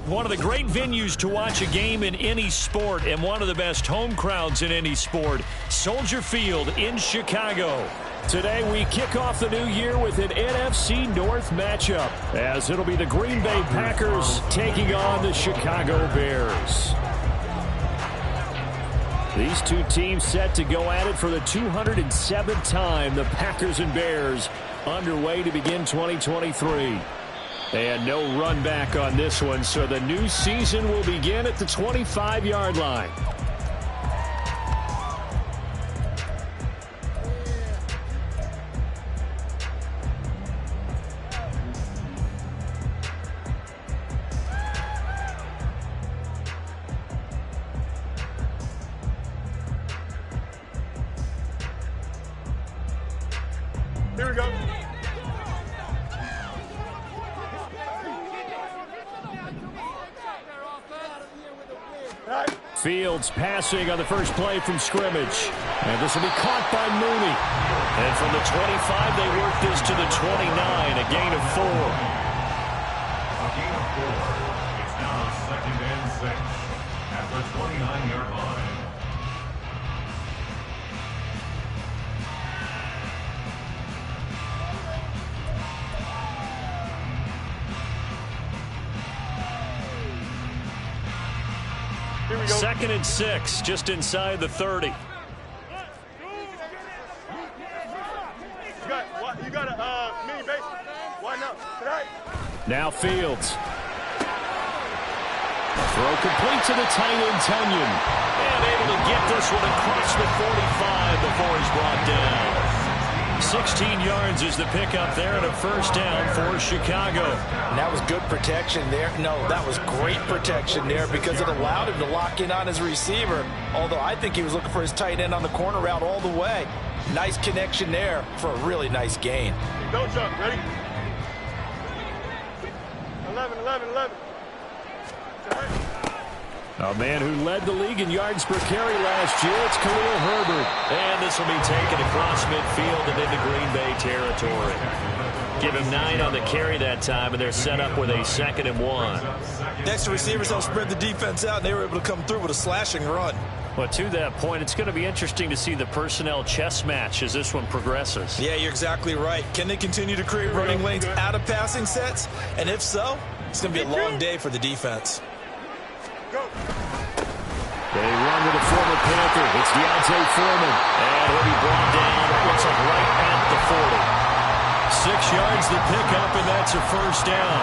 One of the great venues to watch a game in any sport and one of the best home crowds in any sport, Soldier Field in Chicago. Today we kick off the new year with an NFC North matchup, as it'll be the Green Bay Packers taking on the Chicago Bears. These two teams set to go at it for the 207th time. The Packers and Bears underway to begin 2023. And no run back on this one, so the new season will begin at the 25-yard line. Here we go. Fields passing on the first play from scrimmage. And this will be caught by Mooney. And from the 25, they work this to the 29, a gain of 4. A gain of 4. It's now 2nd and 6 at the 29-yard line. Here we go. 2nd and 6, just inside the 30. You got a mini base. Why not? Tonight. Now Fields. Throw complete to the tight end, Tunyon. And able to get this one across the 45 before he's brought down. 16 yards is the pickup there and a first down for Chicago. And that was good protection there. No, that was great protection there because it allowed him to lock in on his receiver. Although I think he was looking for his tight end on the corner route all the way. Nice connection there for a really nice gain. Don't jump. Ready? 11. A man who led the league in yards per carry last year, it's Khalil Herbert. And this will be taken across midfield and into Green Bay territory. Give him 9 on the carry that time, and they're set up with a 2nd and 1. Next to receivers helped spread the defense out, and they were able to come through with a slashing run. But to that point, it's going to be interesting to see the personnel chess match as this one progresses. Yeah, you're exactly right. Can they continue to create running lanes out of passing sets? And if so, it's going to be a long day for the defense. Go. They run with a former Panther. It's Deontay Foreman. And he'll be brought down, it looks like right at the 40. 6 yards the pickup, and that's a first down.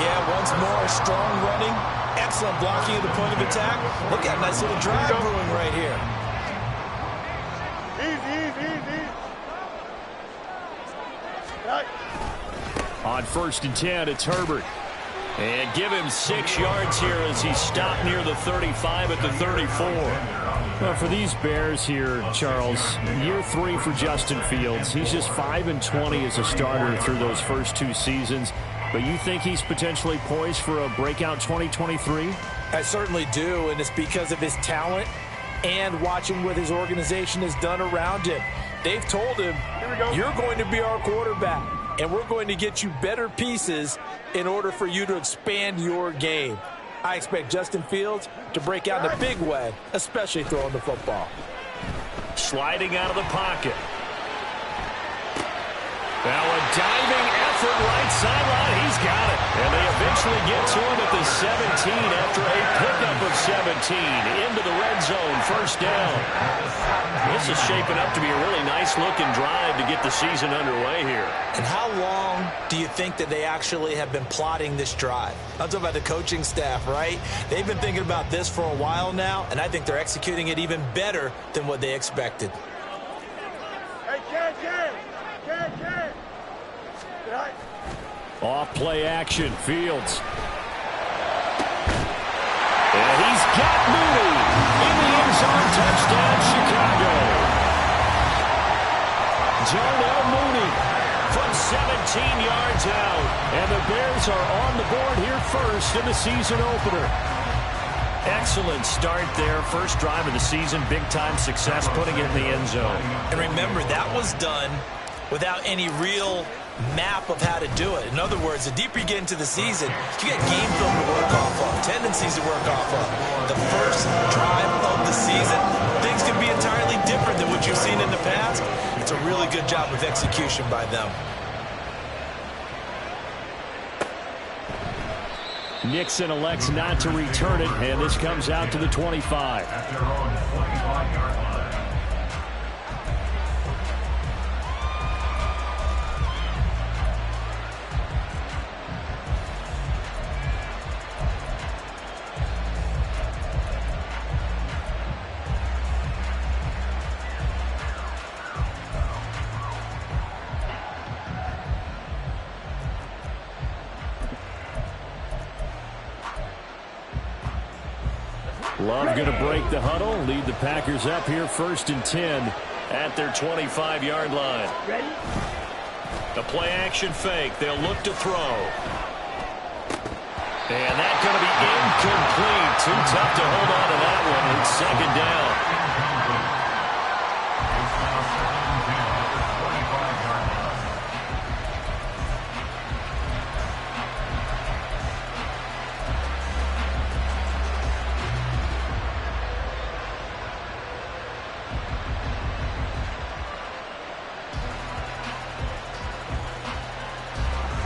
Yeah, once more, strong running. Excellent blocking at the point of attack. Look at a nice little drive brewing right here. Easy. Right. On 1st and 10, it's Herbert. And give him 6 yards here as he stopped near the 35 at the 34. Well, for these Bears here, Charles, year 3 for Justin Fields. He's just 5-20 as a starter through those first 2 seasons. But you think he's potentially poised for a breakout 2023? I certainly do, and it's because of his talent and watching what his organization has done around him. They've told him, you're going to be our quarterback, and we're going to get you better pieces in order for you to expand your game. I expect Justin Fields to break out in a big way, especially throwing the football. Sliding out of the pocket. Now a diving effort right sideline. He's got it. And they eventually get to him at the 17 after a pickup of 17 into the red zone. First down. This is shaping up to be a really nice-looking drive to get the season underway here. And how long do you think that they actually have been plotting this drive? I'm talking about the coaching staff, right? They've been thinking about this for a while now, and I think they're executing it even better than what they expected. Hey, Ken. Right. Off play action, Fields. And he's got Mooney in the end zone. Touchdown, Chicago. Darnell Mooney from 17 yards out. And the Bears are on the board here first in the season opener. Excellent start there. First drive of the season. Big-time success putting it in the end zone. And remember, that was done without any real map of how to do it. In other words, the deeper you get into the season, you get game film to work off of, tendencies to work off of. The first drive of the season, things can be entirely different than what you've seen in the past. It's a really good job of execution by them. Nixon elects not to return it, and this comes out to the 25. At their own 25-yard line. Love going to break the huddle, lead the Packers up here 1st and 10 at their 25-yard line. Ready? The play action fake. They'll look to throw. And that's going to be incomplete. Too tough to hold on to that one. It's 2nd down. It's now 2nd and 10 at the 25-yard line.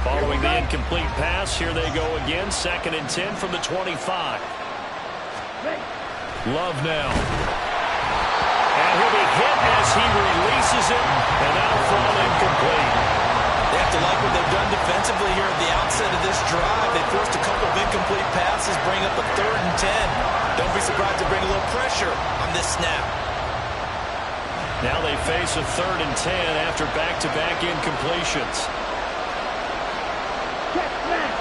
Following the incomplete pass, here they go again. 2nd and 10 from the 25. Love now. And he'll be hit as he releases it, and that'll fall incomplete. They have to like what they've done defensively here at the outset of this drive. They forced a couple of incomplete passes, bring up a 3rd and 10. Don't be surprised to bring a little pressure on this snap. Now they face a 3rd and 10 after back-to-back incompletions. Check back.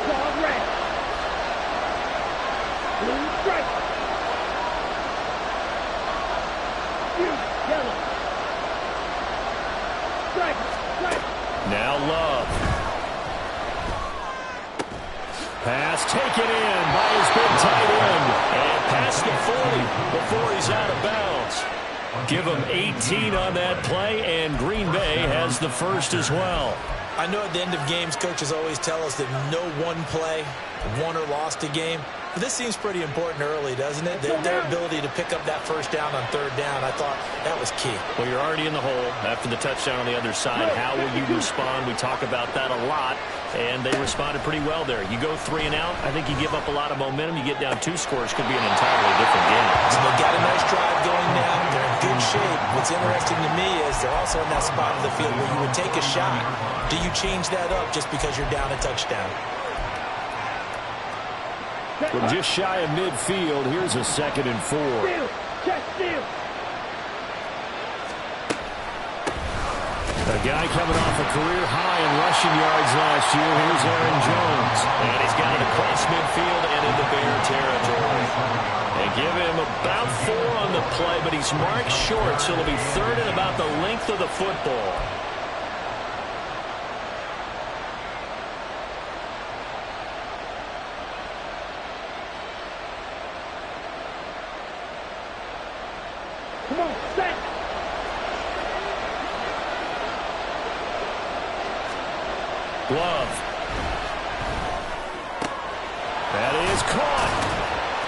Dog red. Blue strike. Blue, yellow. Strike, strike. Now Love. Pass taken in by his big tight end. And past the 40 before he's out of bounds. Give him 18 on that play, and Green Bay has the first as well. I know at the end of games, coaches always tell us that no one play won or lost a game. But this seems pretty important early, doesn't it? Their ability to pick up that first down on 3rd down, I thought that was key. Well, you're already in the hole after the touchdown on the other side. How will you respond? We talk about that a lot, and they responded pretty well there. You go 3 and out, I think you give up a lot of momentum. You get down 2 scores, could be an entirely different game. So they've got a nice drive going now. They're in good shape. What's interesting to me is they're also in that spot of the field where you would take a shot. Do you change that up just because you're down a touchdown? From just shy of midfield, here's a 2nd and 4. Steal, check, steal. A guy coming off a career high in rushing yards last year. Here's Aaron Jones. And he's got it across midfield and into Bear territory. They give him about 4 on the play, but he's marked short, so it'll be 3rd and about the length of the football. Come on, set. Love. That is caught.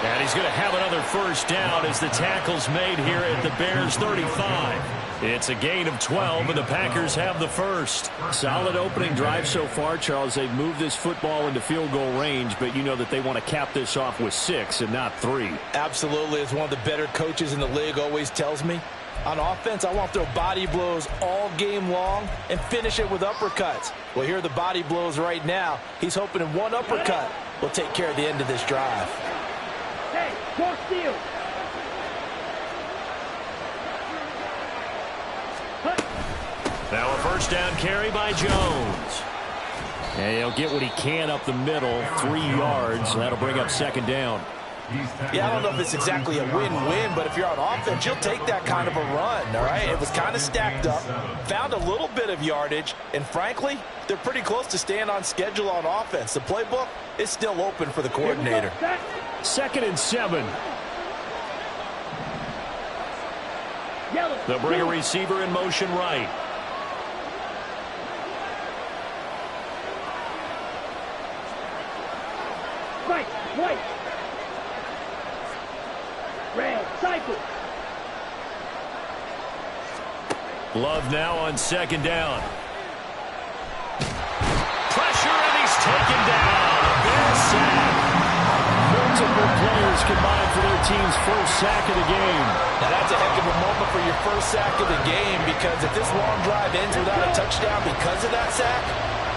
And he's going to have another first down as the tackle's made here at the Bears' 35. It's a gain of 12, and the Packers have the first. Solid opening drive so far, Charles. They've moved this football into field goal range, but you know that they want to cap this off with 6 and not 3. Absolutely. As one of the better coaches in the league always tells me, on offense, I want to throw body blows all game long and finish it with uppercuts. Well, here are the body blows right now. He's hoping in one uppercut will take care of the end of this drive. Hey, go steal. Now a first down carry by Jones. And he'll get what he can up the middle, 3 yards. That'll bring up 2nd down. Yeah, I don't know if it's exactly a win-win, but if you're on offense, you'll take that kind of a run, all right? It was kind of stacked up, found a little bit of yardage, and frankly, they're pretty close to staying on schedule on offense. The playbook is still open for the coordinator. 2nd and 7. Yellow. They'll bring a receiver in motion right. Love now on second down. Pressure, and he's taken down. A big sack. Multiple players combined for their team's first sack of the game. Now that's a heck of a moment for your first sack of the game, because if this long drive ends without a touchdown because of that sack,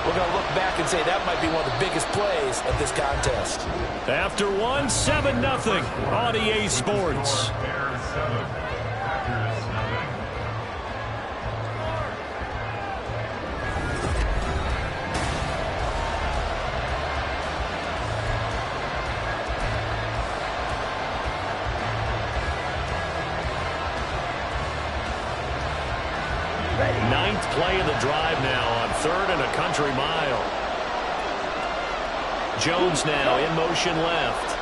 we're going to look back and say that might be one of the biggest plays of this contest. After 7-0 on EA Sports. Bears 7, Packers nothing. Ninth play of the drive now on 3rd and a country mile. Jones now in motion left.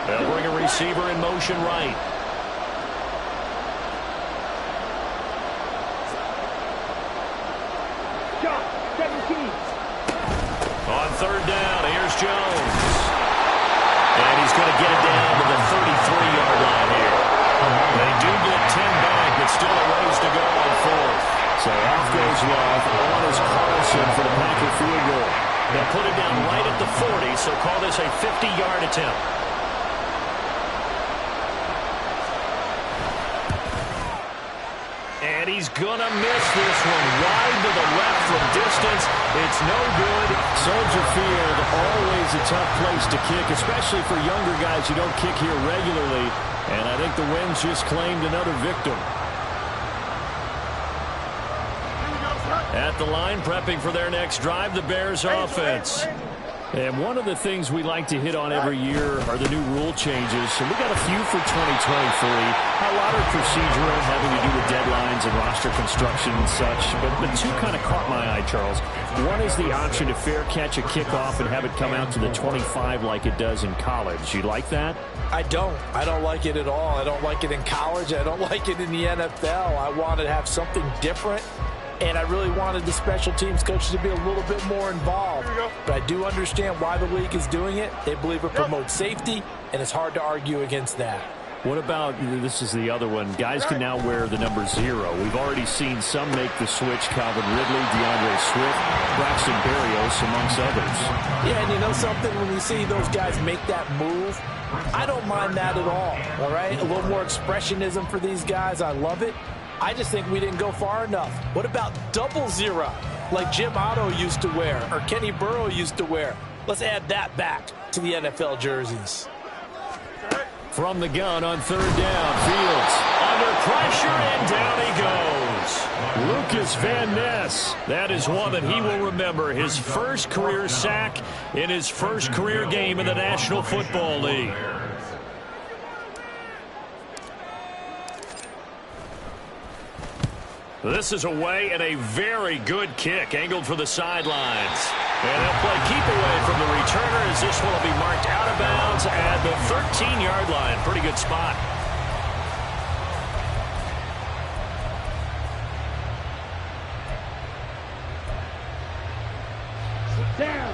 They'll bring a receiver in motion right. On 3rd down, here's Jones. And he's going to get it down to the 33-yard line here. They do get 10 back, but still a ways to go on 4th. So off goes Love. On is Carlson for the Packer field goal. They'll put it down right at the 40, so call this a 50-yard attempt. And he's going to miss this one wide to the left from distance. It's no good. Soldier Field, always a tough place to kick, especially for younger guys who don't kick here regularly. And I think the Winds just claimed another victim. At the line, prepping for their next drive, the Bears offense. And one of the things we like to hit on every year are the new rule changes. So we got a few for 2023. A lot are procedural, having to do with deadlines and roster construction and such. But two kind of caught my eye, Charles. One is the option to fair catch a kickoff and have it come out to the 25 like it does in college. You like that? I don't like it at all. I don't like it in college. I don't like it in the NFL. I want to have something different. And I really wanted the special teams coaches to be a little bit more involved. But I do understand why the league is doing it. They believe it promotes safety, and it's hard to argue against that. What about, this is the other one, guys can now wear the number 0. We've already seen some make the switch, Calvin Ridley, DeAndre Swift, Braxton Berrios, amongst others. Yeah, and you know something, when you see those guys make that move, I don't mind that at all right? A little more expressionism for these guys. I love it. I just think we didn't go far enough. What about 00, like Jim Otto used to wear or Kenny Burrow used to wear? Let's add that back to the NFL jerseys. From the gun on 3rd down, Fields under pressure, and down he goes. Lucas Van Ness. That is one that he will remember. His first career sack in his first career game in the National Football League. This is away, and a very good kick angled for the sidelines. And they'll play keep away from the returner as this one will be marked out of bounds at the 13-yard line. Pretty good spot.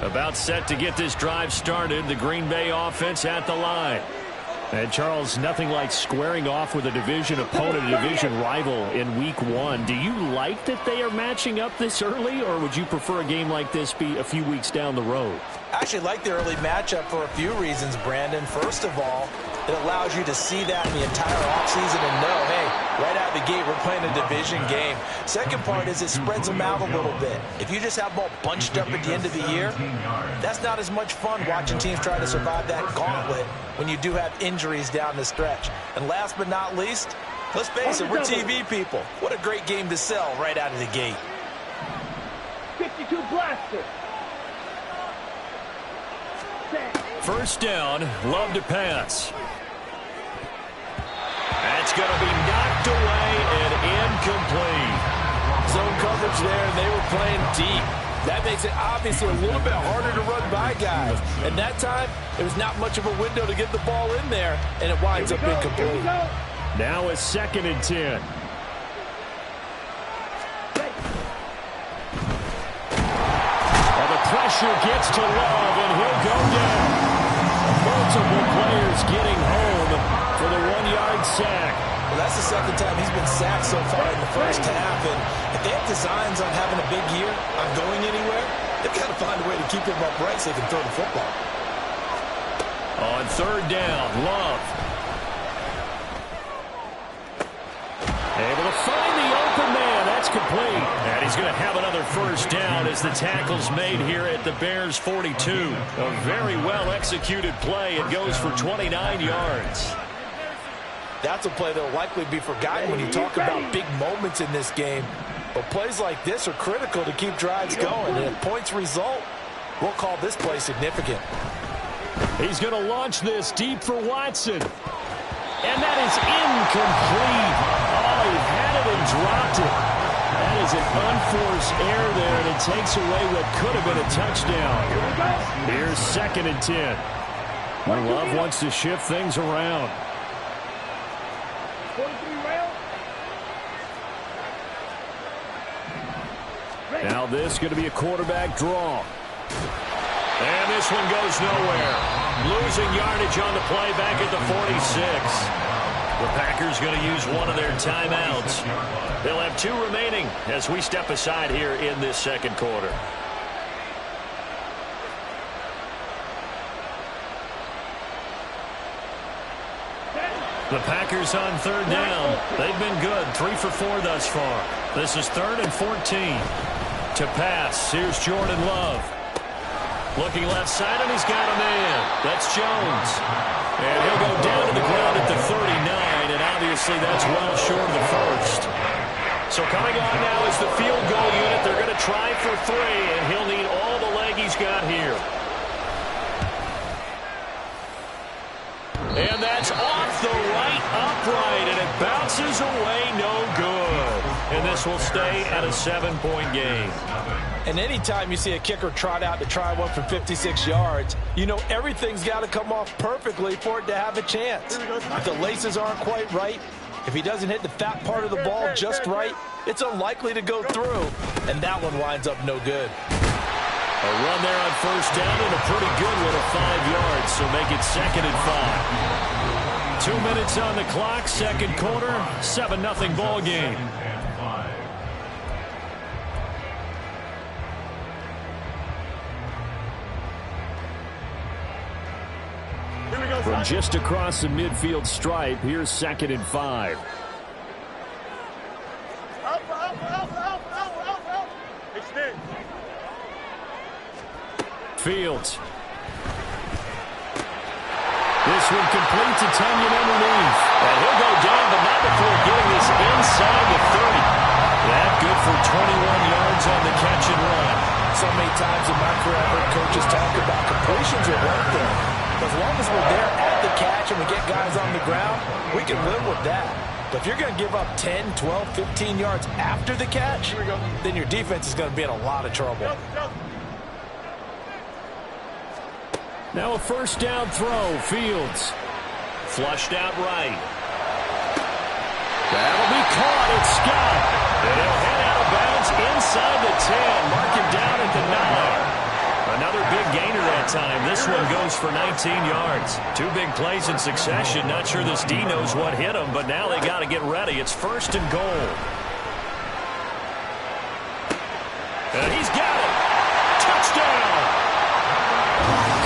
About set to get this drive started. The Green Bay offense at the line. And, Charles, nothing like squaring off with a division opponent, a division rival in Week 1. Do you like that they are matching up this early, or would you prefer a game like this be a few weeks down the road? I actually like the early matchup for a few reasons, Brandon. First of all, it allows you to see that in the entire offseason and know, hey, right out of the gate, we're playing a division game. Second part is it spreads them out a little bit. If you just have them all bunched up at the end of the year, that's not as much fun watching teams try to survive that gauntlet when you do have injuries down the stretch. And last but not least, let's face it, we're TV people. What a great game to sell right out of the gate. 52 blaster. First down, Love to pass. That's going to be knocked away and incomplete. Zone coverage there, and they were playing deep. That makes it obviously a little bit harder to run by guys. And that time, there was not much of a window to get the ball in there, and it winds up incomplete. Now a 2nd and 10. And the pressure gets to Love, and he'll go down. Multiple players getting home for the 1-yard third sack. Well, that's the second time he's been sacked so far in the first half. And if they have designs on having a big year, on going anywhere, they've got to find a way to keep him upright so they can throw the football. On third down, Love. Able to find the open man. That's complete. And he's going to have another first down as the tackle's made here at the Bears' 42. A very well-executed play. It goes for 29 yards. That's a play that will likely be forgotten when you talk about big moments in this game. But plays like this are critical to keep drives going. And if points result, we'll call this play significant. He's going to launch this deep for Watson. And that is incomplete. Oh, he had it and dropped it. That is an unforced error there, and it takes away what could have been a touchdown. Here's 2nd and 10. Love wants to shift things around. Now this is going to be a quarterback draw. And this one goes nowhere. Losing yardage on the play back at the 46. The Packers going to use one of their timeouts. They'll have 2 remaining as we step aside here in this second quarter. The Packers on third down. They've been good. 3 for 4 thus far. This is 3rd and 14. To pass. Here's Jordan Love. Looking left side, and he's got a man. That's Jones. And he'll go down to the ground at the 39, and obviously that's well short of the first. So coming on now is the field goal unit. They're going to try for 3, and he'll need all the leg he's got here. And that's off the right upright, and it bounces away no good. And this will stay at a 7-point game. And anytime you see a kicker trot out to try one from 56 yards, you know everything's got to come off perfectly for it to have a chance. If the laces aren't quite right, if he doesn't hit the fat part of the ball just right, it's unlikely to go through. And that one winds up no good. A run there on first down and a pretty good one of 5 yards, so make it 2nd and 5. 2 minutes on the clock, second quarter, 7-0 ball game. From just across the midfield stripe, here's 2nd and 5. Extend. Fields. This one complete to Tunyon underneath. And he'll go down, but not before getting this inside the 30. That good for 21 yards on the catch and run. So many times in my career, I've heard coaches talk about completions are one thing. As long as we're there at the catch and we get guys on the ground, we can live with that. But if you're going to give up 10, 12, 15 yards after the catch, then your defense is going to be in a lot of trouble. Now a first down throw. Fields. Flushed out right. That'll be caught. It's Scott. And he'll head out of bounds inside the 10. Mark him down at the 9. Another big gainer that time. This one goes for 19 yards. 2 big plays in succession. Not sure this D knows what hit him, but now they got to get ready. It's 1st and goal. And he's got it. Touchdown.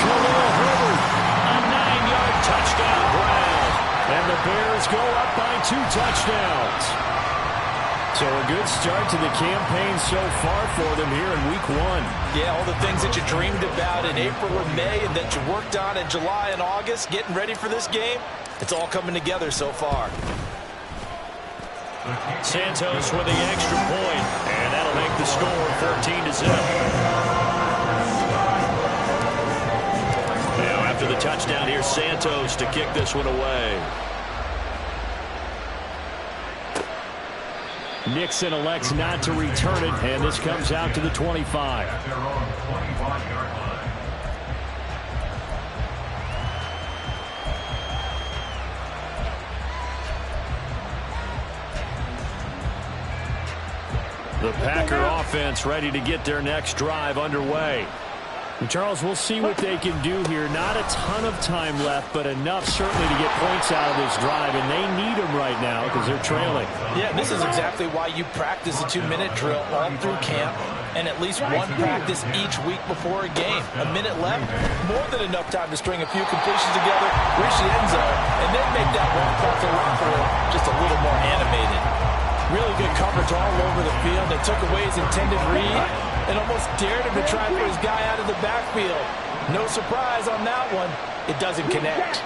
Khalil Herbert, a 9-yard touchdown grab. And the Bears go up by 2 touchdowns. So a good start to the campaign so far for them here in week 1. Yeah, all the things that you dreamed about in April and May and that you worked on in July and August, getting ready for this game, it's all coming together so far. Santos with the extra point, and that'll make the score 14-0. Now after the touchdown, here's Santos to kick this one away. Nixon elects not to return it, and this comes out to the 25. The Packer offense ready to get their next drive underway. And Charles, we'll see what they can do here. Not a ton of time left, but enough certainly to get points out of this drive, and they need them right now because they're trailing. Yeah, this is exactly why you practice a 2-minute drill all through camp and at least one practice each week before a game. A minute left, more than enough time to string a few completions together, reach the end zone, and then make that walk-off to run for it just a little more animated. Really good coverage all over the field. They took away his intended read and almost dared him to try and put his guy out of the backfield. No surprise on that one. It doesn't connect.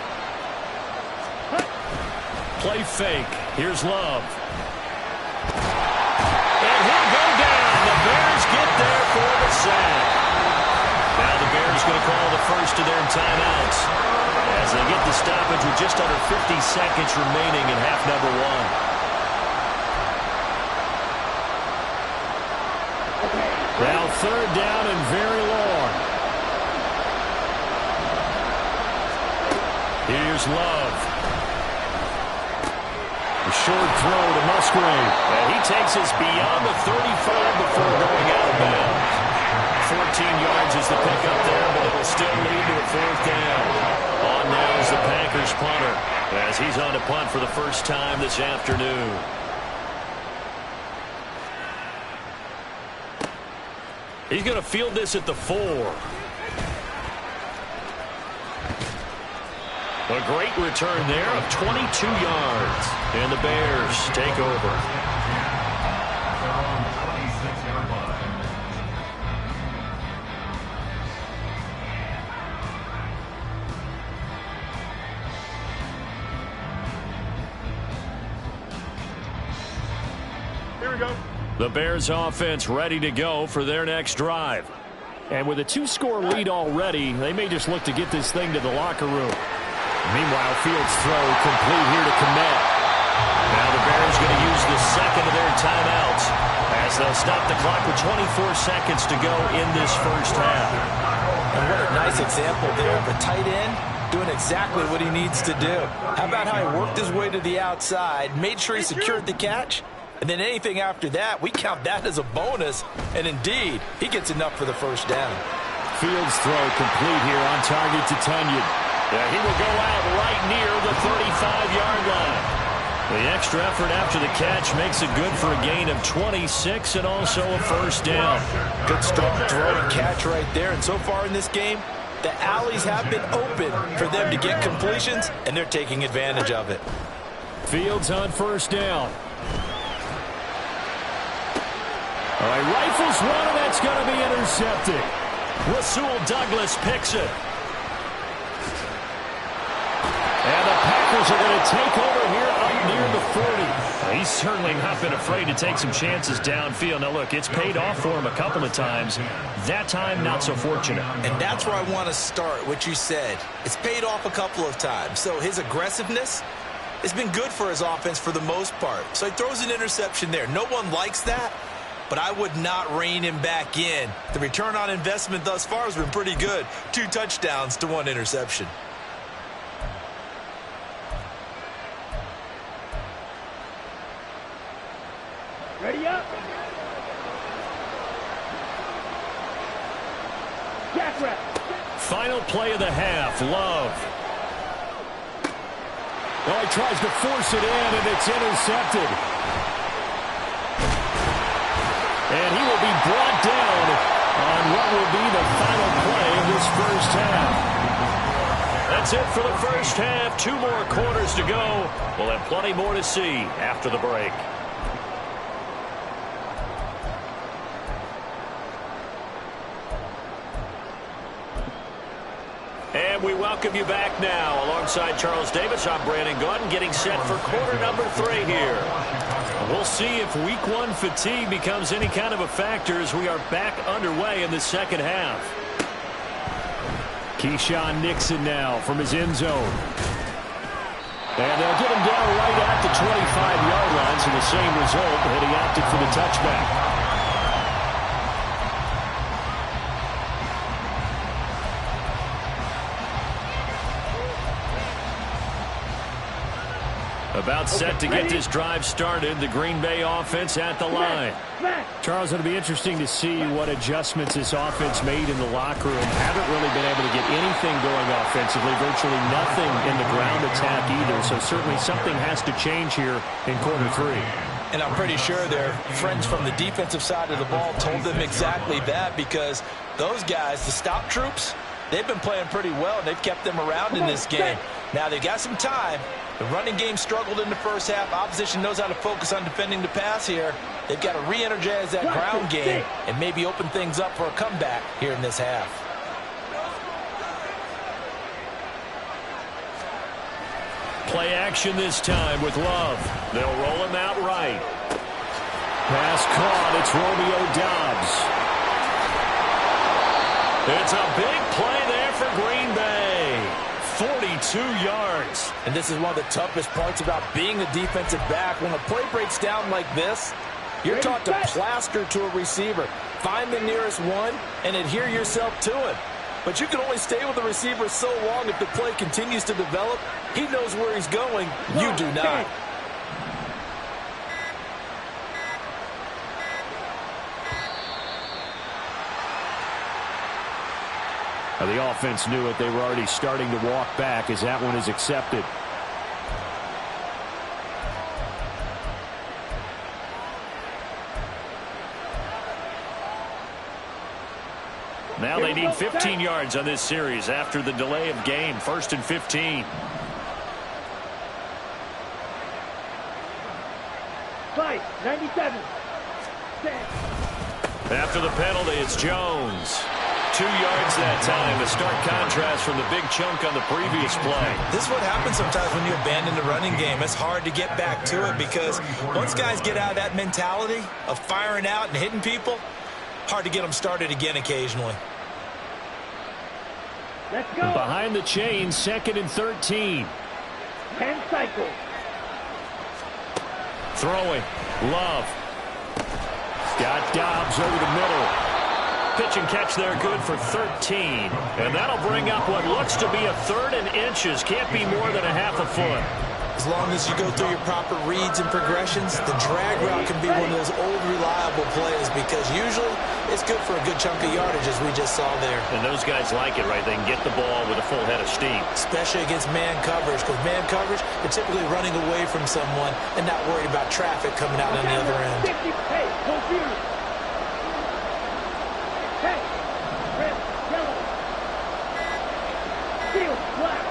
Play fake. Here's Love. And he'll go down. The Bears get there for the sack. Now the Bears going to call the first of their timeouts as they get the stoppage with just under 50 seconds remaining in half number one. Now third down and very long. Here's Love. A short throw to Musgrave. And he takes us beyond the 35 before going out of bounds. 14 yards is the pickup there, but it will still lead to a fourth down. On now is the Packers punter as he's on to punt for the first time this afternoon. He's going to field this at the 4. A great return there of 22 yards. And the Bears take over. Here we go. The Bears offense ready to go for their next drive. And with a 2-score lead already, they may just look to get this thing to the locker room. Meanwhile, Fields' throw complete here to Kmet. Now the Bears going to use the second of their timeouts as they'll stop the clock with 24 seconds to go in this first half. And what a nice example there of a tight end doing exactly what he needs to do. How about how he worked his way to the outside, made sure he secured the catch, and then anything after that, we count that as a bonus. And indeed, he gets enough for the first down. Fields' throw complete here on target to Tunyon. Yeah, he will go out right near the 35-yard line. The extra effort after the catch makes it good for a gain of 26 and also a first down. Good strong throw and catch right there. And so far in this game, the alleys have been open for them to get completions, and they're taking advantage of it. Fields on first down. All right, rifles one, and that's going to be intercepted. Rasul Douglas picks it. And the Packers are going to take over here up near the 40. He's certainly not been afraid to take some chances downfield. Now, look, it's paid off for him a couple of times. That time, not so fortunate. And that's where I want to start, what you said. It's paid off a couple of times. So his aggressiveness has been good for his offense for the most part. So he throws an interception there. No one likes that, but I would not rein him back in. The return on investment thus far has been pretty good. 2 touchdowns to 1 interception. Ready up. Jack rep. Final play of the half, Love. Well, he tries to force it in, and it's intercepted. And he will be brought down on what will be the final play of this first half. That's it for the first half. 2 more quarters to go. We'll have plenty more to see after the break. And we welcome you back now. Alongside Charles Davis, I'm Brandon Gaudin, getting set for quarter number 3 here. We'll see if week 1 fatigue becomes any kind of a factor as we are back underway in the second half. Keyshawn Nixon now from his end zone. And they'll get him down right at the 25-yard line, so the same result, but he opted for the touchback. About set to get this drive started. The Green Bay offense at the line. Charles, it'll be interesting to see what adjustments this offense made in the locker room. Haven't really been able to get anything going offensively. Virtually nothing in the ground attack either. So certainly something has to change here in quarter 3. And I'm pretty sure their friends from the defensive side of the ball told them exactly that, because those guys, the stop troops, they've been playing pretty well, and they've kept them around in this game. Now, they got some time. The running game struggled in the first half. Opposition knows how to focus on defending the pass here. They've got to re-energize that ground game and maybe open things up for a comeback here in this half. Play action this time with Love. They'll roll him out right. Pass caught. It's Romeo Doubs. It's a big play there for Green Bay. 42 yards. And this is one of the toughest parts about being a defensive back. When a play breaks down like this, you're taught to plaster to a receiver. Find the nearest one and adhere yourself to it. But you can only stay with the receiver so long if the play continues to develop. He knows where he's going. You do not. Now, the offense knew it. They were already starting to walk back as that one is accepted. Now they need 15 yards on this series after the delay of game. 1st and 15. Fight, 97. After the penalty, it's Jones. 2 yards that time. A stark contrast from the big chunk on the previous play. This is what happens sometimes when you abandon the running game. It's hard to get back to it because once guys get out of that mentality of firing out and hitting people, hard to get them started again occasionally. Let's go. Behind the chain, 2nd and 13. 10 cycles. Throwing. Love. Got Doubs over the middle. Pitch and catch there, good for 13. And that'll bring up what looks to be a 3rd and inches. Can't be more than a half a foot. As long as you go through your proper reads and progressions, the drag route can be one of those old reliable plays because usually it's good for a good chunk of yardage, as we just saw there. And those guys like it, right? They can get the ball with a full head of steam. Especially against man coverage, because man coverage, they're typically running away from someone and not worried about traffic coming out on the other end. Hey, confused. Hey, red, yellow. Steel, black.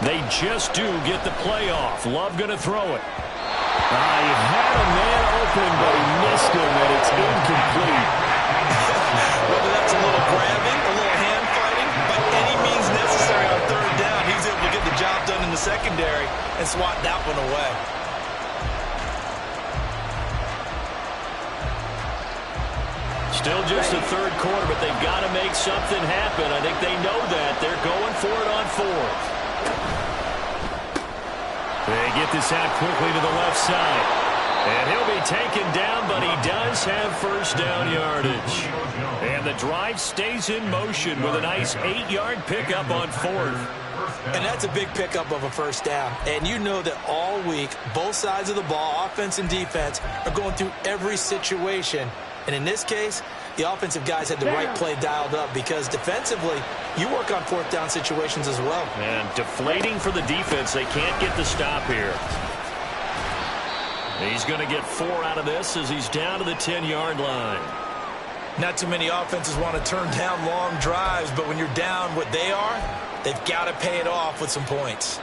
They just do get the play off. Love going to throw it. He had a man open, but he missed him, and it's incomplete. Whether that's a little grabbing, a little hand fighting, by any means necessary on 3rd down, he's able to get the job done in the secondary and swat that one away. Still just the 3rd quarter, but they've got to make something happen. I think they know that. They're going for it on 4th. They get this out quickly to the left side. And he'll be taken down, but he does have 1st down yardage. And the drive stays in motion with a nice 8-yard pickup on 4th. And that's a big pickup of a 1st down. And you know that all week, both sides of the ball, offense and defense, are going through every situation. And in this case, the offensive guys had the right play dialed up because defensively, you work on 4th down situations as well. And deflating for the defense. They can't get the stop here. He's going to get 4 out of this as he's down to the 10-yard line. Not too many offenses want to turn down long drives, but when you're down what they are, they've got to pay it off with some points.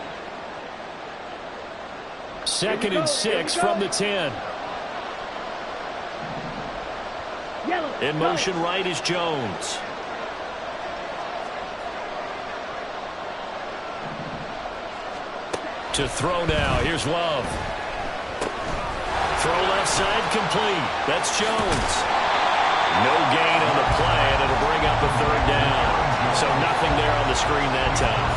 2nd and 6 from the 10. In motion right is Jones. To throw now. Here's Love. Throw left side complete. That's Jones. No gain on the play, and it'll bring up a 3rd down. So nothing there on the screen that time.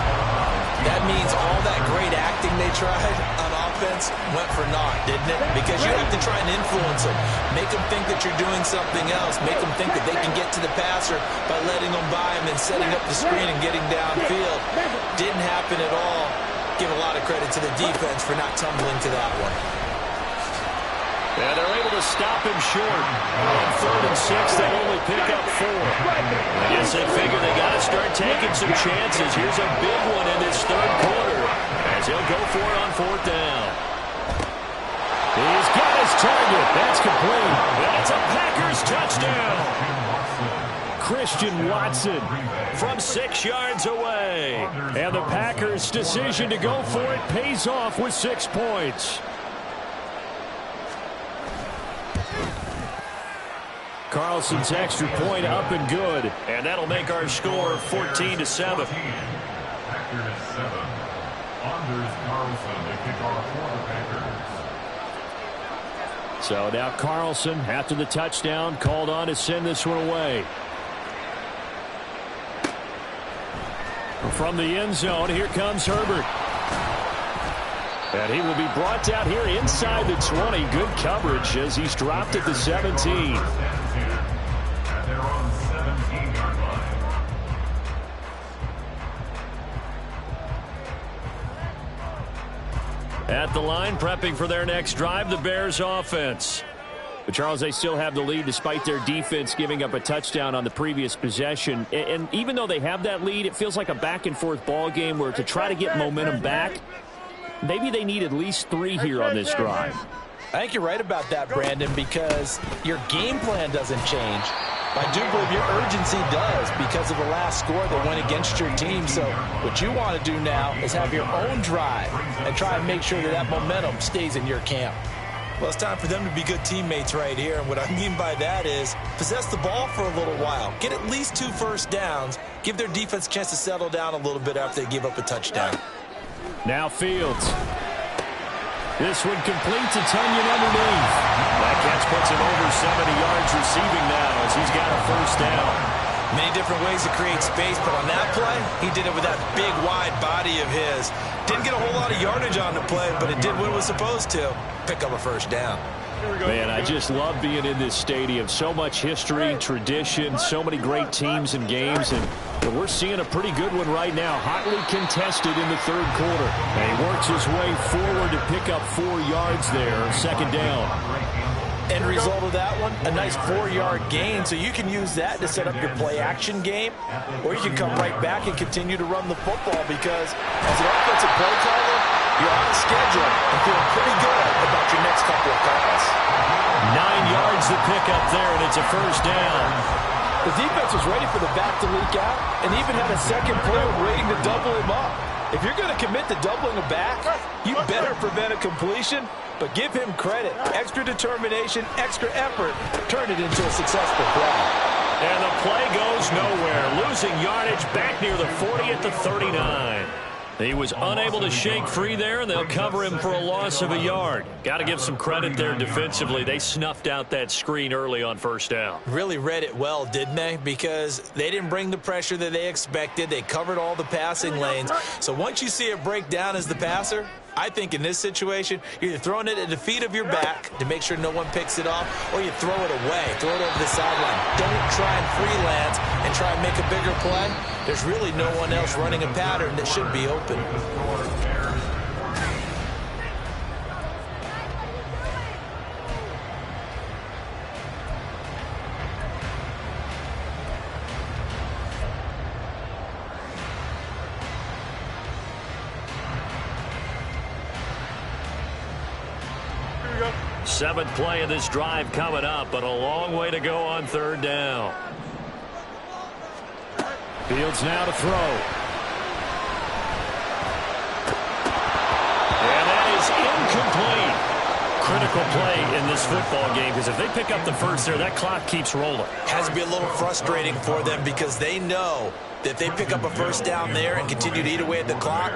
That means all that great acting they tried on offense went for naught, didn't it? Because you have to try and influence them. Make them think that you're doing something else. Make them think that they can get to the passer by letting them by him and setting up the screen and getting downfield. Didn't happen at all. Give a lot of credit to the defense for not tumbling to that one. And they're able to stop him short. On 3rd and 6, they'll only pick up 4. I guess they figure they got to start taking some chances. Here's a big one in this 3rd quarter as he'll go for it on 4th down. He's got his target. That's complete. That's a Packers touchdown. Christian Watson From 6 yards away. and the Packers' decision to go for it pays off with 6 points. Carlson's extra point up and good. And that'll make our score 14-7. Packers 7. Anders Carlson to kick off for the Packers. So now Carlson, after the touchdown, called on to send this one away. From the end zone, here comes Herbert. And he will be brought down here inside the 20. Good coverage as he's dropped at the 17. And they're on 17-yard line. At the line, prepping for their next drive, the Bears offense. But Charles, they still have the lead despite their defense giving up a touchdown on the previous possession. And even though they have that lead, it feels like a back-and-forth ball game where to try to get momentum back, maybe they need at least 3 here on this drive. I think you're right about that, Brandon, because your game plan doesn't change. I do believe your urgency does because of the last score that went against your team. So what you want to do now is have your own drive and try and make sure that that momentum stays in your camp. Well, it's time for them to be good teammates right here. And what I mean by that is possess the ball for a little while. Get at least 2 first downs. Give their defense a chance to settle down a little bit after they give up a touchdown. Now Fields. This one complete to Tunyon underneath. That catch puts him over 70 yards receiving now as he's got a first down. Many different ways to create space, but on that play, he did it with that big, wide body of his. Didn't get a whole lot of yardage on the play, but it did what it was supposed to. Pick up a first down. Man, I just love being in this stadium. So much history, tradition, so many great teams and games, and we're seeing a pretty good one right now. Hotly contested in the 3rd quarter. And he works his way forward to pick up 4 yards there, 2nd down. End result of that one, a nice 4-yard gain, so you can use that to set up your play-action game, or you can come right back and continue to run the football because as an offensive play caller, you're on a schedule and feeling pretty good about your next couple of calls. 9 yards to pick up there, and it's a first down. The defense was ready for the back to leak out and even had a second player waiting to double him up. If you're going to commit to doubling a back, you better prevent a completion, but give him credit. Extra determination, extra effort, turn it into a successful play. And the play goes nowhere. Losing yardage back near the 40 at the 39. He was unable to shake free there, and they'll cover him for a loss of a yard. Got to give some credit there defensively. They snuffed out that screen early on first down. Really read it well, didn't they? Because they didn't bring the pressure that they expected. They covered all the passing lanes. So once you see it break down as the passer, I think in this situation, you're either throwing it at the feet of your back to make sure no one picks it off, or you throw it away, throw it over the sideline. Don't try and freelance and try and make a bigger play. There's really no one else running a pattern that should be open. Seventh play of this drive coming up, but a long way to go on 3rd down. Fields now to throw. And that is incomplete. Critical play in this football game, because if they pick up the first there, that clock keeps rolling. Has to be a little frustrating for them because they know that if they pick up a first down there and continue to eat away at the clock,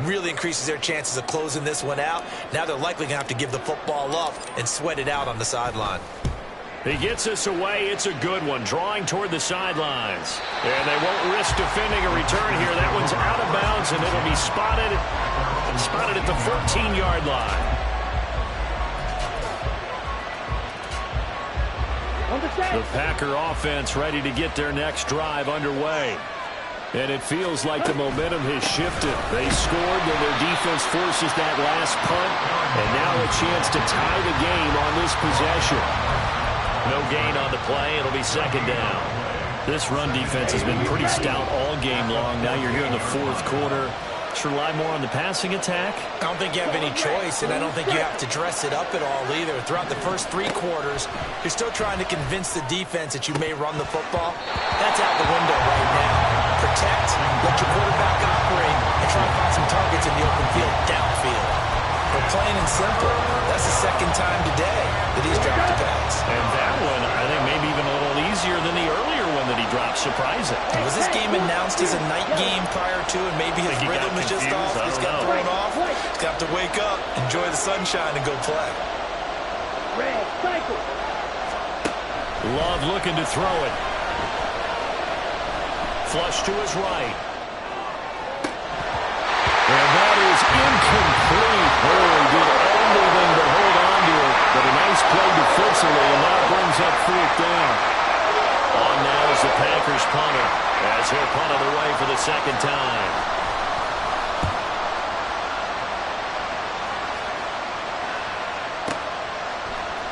really increases their chances of closing this one out. Now they're likely going to have to give the football up and sweat it out on the sideline. He gets us away. It's a good one, drawing toward the sidelines. And they won't risk defending a return here. That one's out of bounds, and it'll be spotted at the 14-yard line. The Packer offense ready to get their next drive underway. And it feels like the momentum has shifted. They scored, then their defense forces that last punt, and now a chance to tie the game on this possession. No gain on the play. It'll be second down. This run defense has been pretty stout all game long. Now you're here in the fourth quarter. Should rely more on the passing attack? I don't think you have any choice, and I don't think you have to dress it up at all either. Throughout the first 3 quarters, you're still trying to convince the defense that you may run the football. That's out the window right now. Protect, let your quarterback operate, and try to find some targets in the open field downfield. But plain and simple, that's the second time today that he's dropped a pass. And that one, I think, maybe even a little easier than the earlier one that he dropped. Surprising. Was this game announced as a night game prior to, and maybe his rhythm is just off? He's got thrown off. He's got to wake up, enjoy the sunshine, and go play. Love looking to throw it. Flush to his right. And that is incomplete. Oh, he did everything to hold on to it. But a nice play defensively, and that brings up 4th down. On now is the Packers punter, as he'll punt it away for the second time.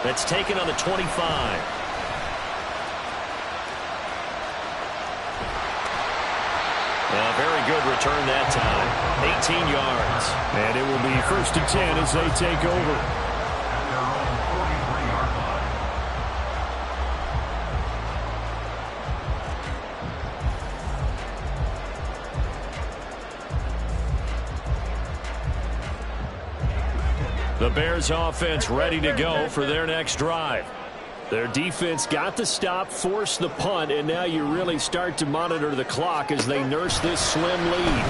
That's taken on the 25. A very good return that time. 18 yards. And it will be 1st and 10 as they take over. At their own 43-yard line. The Bears offense ready to go for their next drive. Their defense got the stop, forced the punt, and now you really start to monitor the clock as they nurse this slim lead.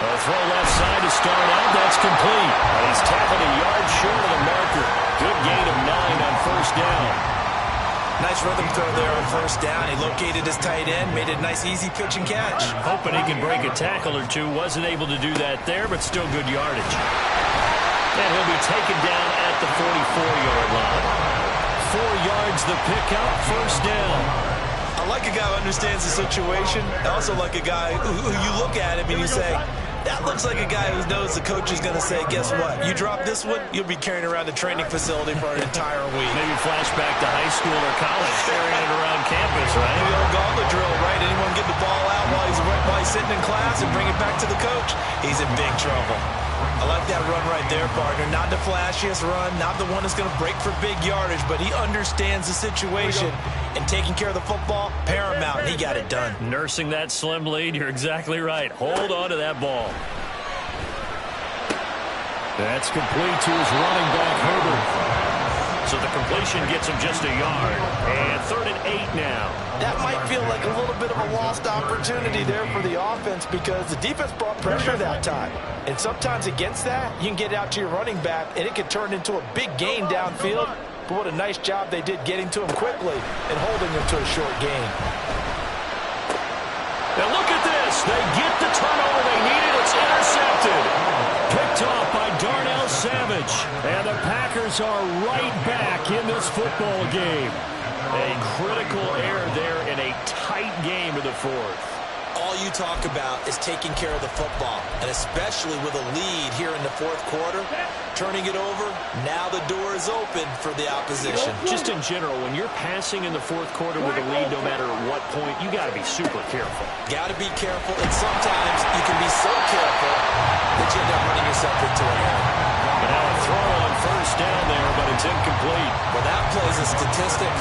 A throw left side to start out. That's complete. And he's tackled a yard short of the marker. Good gain of 9 on 1st down. Nice rhythm throw there on 1st down. He located his tight end, made it a nice, easy pitch and catch. Hoping he can break a tackle or two. Wasn't able to do that there, but still good yardage. And he'll be taken down at the 44-yard line. 4 yards the pickup, 1st down. I like a guy who understands the situation. I also like a guy who you look at him and you say, that looks like a guy who knows the coach is going to say, guess what? You drop this one, you'll be carrying around the training facility for an entire week. Maybe flashback to high school or college, carrying it around campus, right? The old gauntlet drill, right? Anyone get the ball out while he's sitting in class and bring it back to the coach? He's in big trouble. I like that run right there, partner. Not the flashiest run, not the one that's going to break for big yardage, but he understands the situation, and taking care of the football, paramount, and he got it done. Nursing that slim lead, you're exactly right. Hold on to that ball. That's complete to his running back, Herbert. So the completion gets him just a yard. And 3rd and 8 now. That might feel like a little bit of a lost opportunity there for the offense because the defense brought pressure that time. And sometimes against that, you can get out to your running back, and it can turn into a big gain downfield. But what a nice job they did getting to him quickly and holding him to a short gain. Now look at this. They get the turnover they needed. It's intercepted. Picked off by Darnell Savage. And the Packers are right back in this football game. A critical error there in a tight game in the 4th. All you talk about is taking care of the football, and especially with a lead here in the 4th quarter, turning it over, now the door is open for the opposition. Just in general, when you're passing in the 4th quarter with a lead, no matter at what point, you got to be super careful. Got to be careful, and sometimes you can be so careful that you end up running yourself into an error. And now a throw on 1st down there, but it's incomplete. Well, that plays a statistic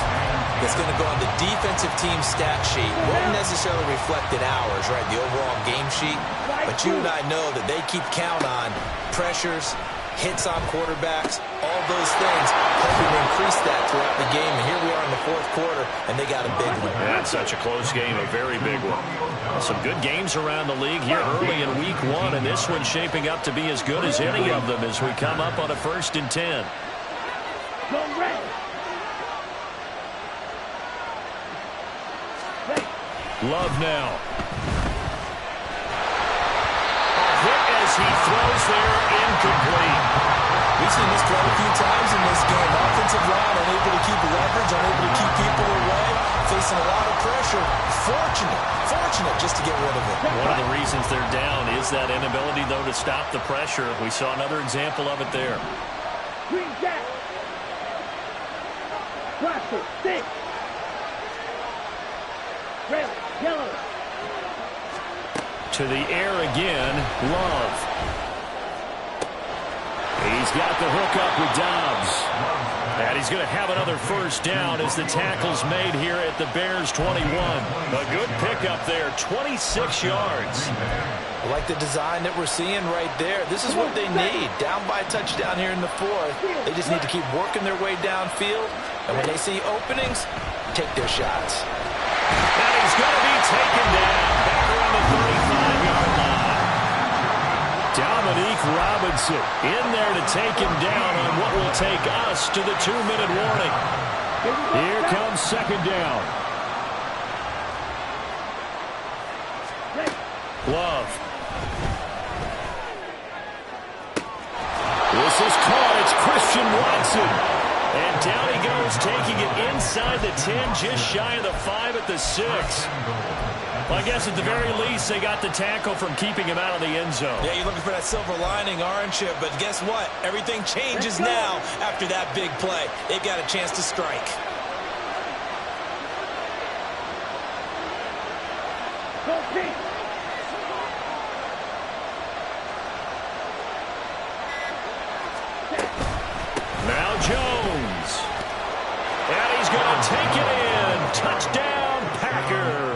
that's going to go on the defensive team stat sheet. Won't necessarily reflect in ours, right, the overall game sheet. But you and I know that they keep count on pressures, hits on quarterbacks, all those things, hoping to increase that throughout the game. And here we are in the 4th quarter, and they got a big one. That's such a close game, a very big one. Some good games around the league here early in week 1, and this one's shaping up to be as good as any of them as we come up on a 1st and 10. Love now. A hit as he throws there, incomplete. We've seen this quite a few times in this game. Offensive line unable to keep leverage, unable to keep people away. facing a lot of pressure. Fortunate just to get rid of it. One of the reasons they're down is that inability, though, to stop the pressure. We saw another example of it there. Green jack. Roster, 6. Red, yellow. To the air again, Love. He's got the hook up with Dobbs. And he's going to have another first down as the tackle's made here at the Bears 21. A good pickup there, 26 yards. I like the design that we're seeing right there. This is what they need. Down by a touchdown here in the fourth. They just need to keep working their way downfield. And when they see openings, take their shots. And he's going to be taken down back around the 35-yard line. Dominique Robinson in there to take him down on what will take us to the 2-minute warning. Here comes second down. Love. This is caught. It's Christian Watson. And down he goes, taking it inside the 10, just shy of the 5 at the 6. Well, I guess at the very least, they got the tackle from keeping him out of the end zone. Yeah, you're looking for that silver lining, aren't you? But guess what? Everything changes now after that big play. They've got a chance to strike. Go, Pete. Now Jones. And he's going to take it in. Touchdown, Packers.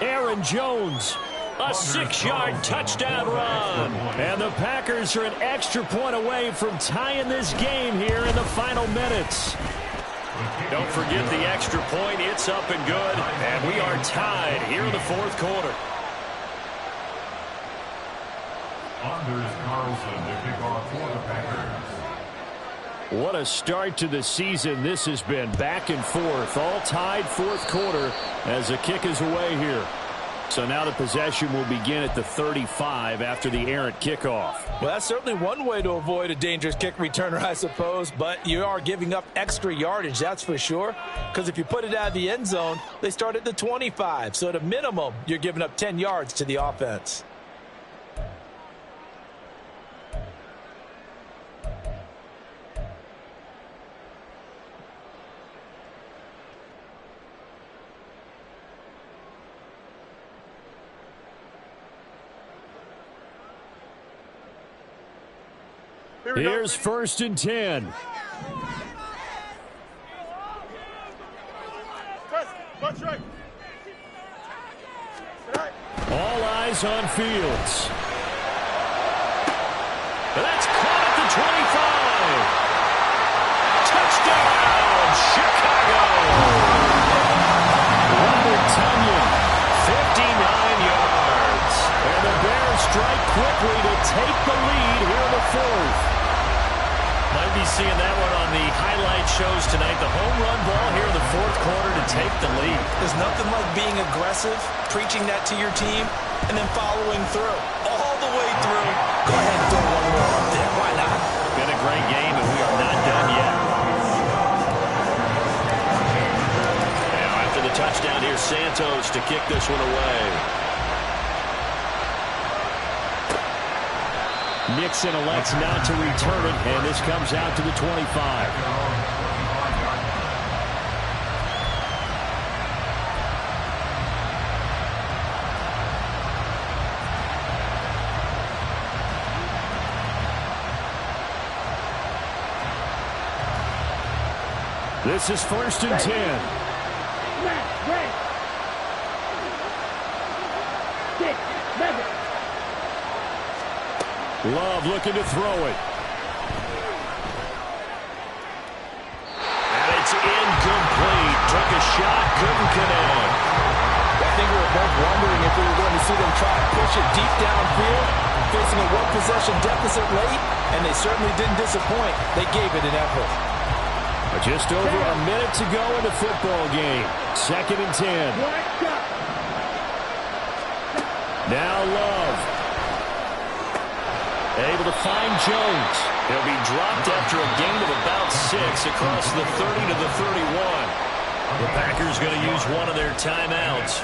Aaron Jones, a 6-yard touchdown run. And the Packers are an extra point away from tying this game here in the final minutes. Don't forget the extra point. It's up and good. And we are tied here in the fourth quarter. Anders Carlson to kick off for the Packers. What a start to the season this has been. Back and forth, all tied fourth quarter as the kick is away here. So now the possession will begin at the 35 after the errant kickoff. Well, that's certainly one way to avoid a dangerous kick returner, I suppose. But you are giving up extra yardage, that's for sure. Because if you put it out of the end zone, they start at the 25. So at a minimum, you're giving up 10 yards to the offense. Here's first and 10. All eyes on Fields. That's caught at the 25. Touchdown, Chicago. Robert Tonyan, 59 yards. and the Bears strike quickly to take the lead here in the fourth. Might be seeing that one on the highlight shows tonight. The home run ball here in the fourth quarter to take the lead. There's nothing like being aggressive, preaching that to your team, and then following through. All the way through. Go ahead and throw one more up there. Why not? Been a great game, and we are not done yet. Now after the touchdown, here's Santos to kick this one away. Nixon elects not to return it, and this comes out to the 25. This is first and 10. Love looking to throw it. And it's incomplete. Took a shot, couldn't connect. I think we were both wondering if we were going to see them try to push it deep downfield, facing a one-possession deficit late, and they certainly didn't disappoint. They gave it an effort. Just over a minute to go in the football game. Second and 10. Now Love. Able to find Jones. He'll be dropped after a gain of about 6 across the 30 to the 31. The Packers going to use one of their timeouts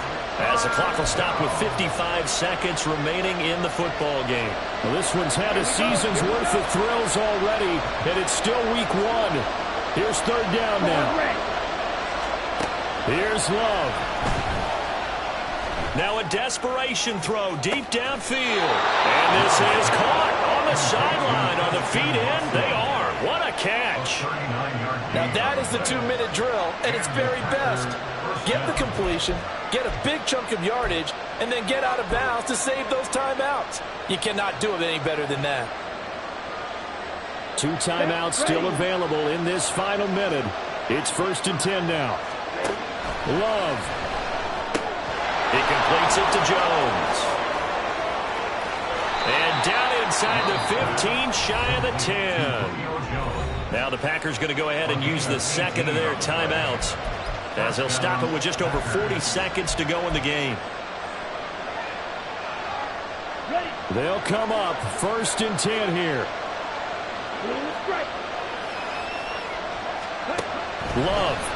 as the clock will stop with 55 seconds remaining in the football game. Well, this one's had a season's worth of thrills already, and it's still week one. Here's third down now. Here's Love. Now a desperation throw deep downfield. And this is caught on the sideline on the feet in. They are. What a catch. Now that is the 2-minute drill at its very best. Get the completion, get a big chunk of yardage, and then get out of bounds to save those timeouts. You cannot do it any better than that. 2 timeouts still available in this final minute. It's 1st and 10 now. Love. He completes it to Jones. And down inside the 15, shy of the 10. Now the Packers going to go ahead and use the second of their timeouts, as they'll stop it with just over 40 seconds to go in the game. They'll come up 1st and 10 here. Love.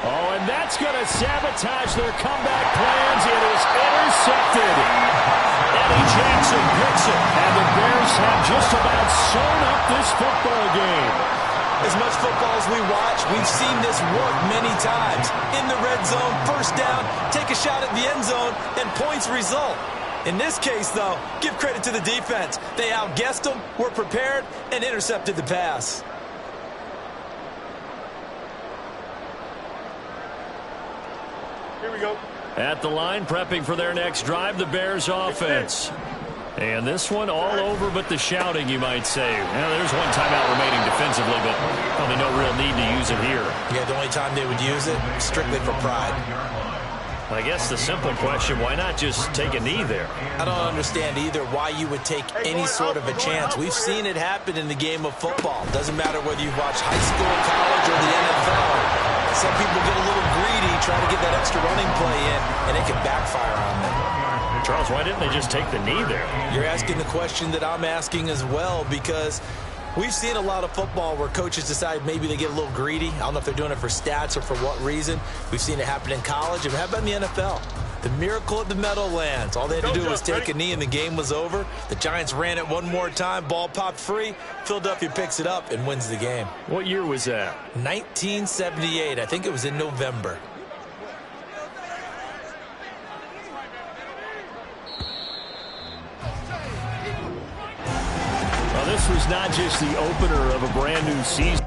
Oh, and that's going to sabotage their comeback plans. It is intercepted. Eddie Jackson picks it, and the Bears have just about sewn up this football game. As much football as we watch, we've seen this work many times. In the red zone, first down, take a shot at the end zone, and points result. In this case, though, give credit to the defense. They outguessed them, were prepared, and intercepted the pass. Here we go. At the line, prepping for their next drive, the Bears offense. And this one all over but the shouting, you might say. Now, there's one timeout remaining defensively, but probably no real need to use it here. Yeah, the only time they would use it, strictly for pride. I guess the simple question, why not just take a knee there? I don't understand either why you would take any sort of a chance. We've seen it happen in the game of football. Doesn't matter whether you watch high school, college, or the NFL. Some people get a little greedy, try to get that extra running play in, and it can backfire on them. Charles, why didn't they just take the knee there? You're asking the question that I'm asking as well, because we've seen a lot of football where coaches decide maybe they get a little greedy. I don't know if they're doing it for stats or for what reason. We've seen it happen in college, and how about in the NFL? The miracle at the Meadowlands. All they had to do was take a knee, and the game was over. The Giants ran it one more time. Ball popped free. Philadelphia picks it up and wins the game. What year was that? 1978. I think it was in November. Well, this was not just the opener of a brand new season.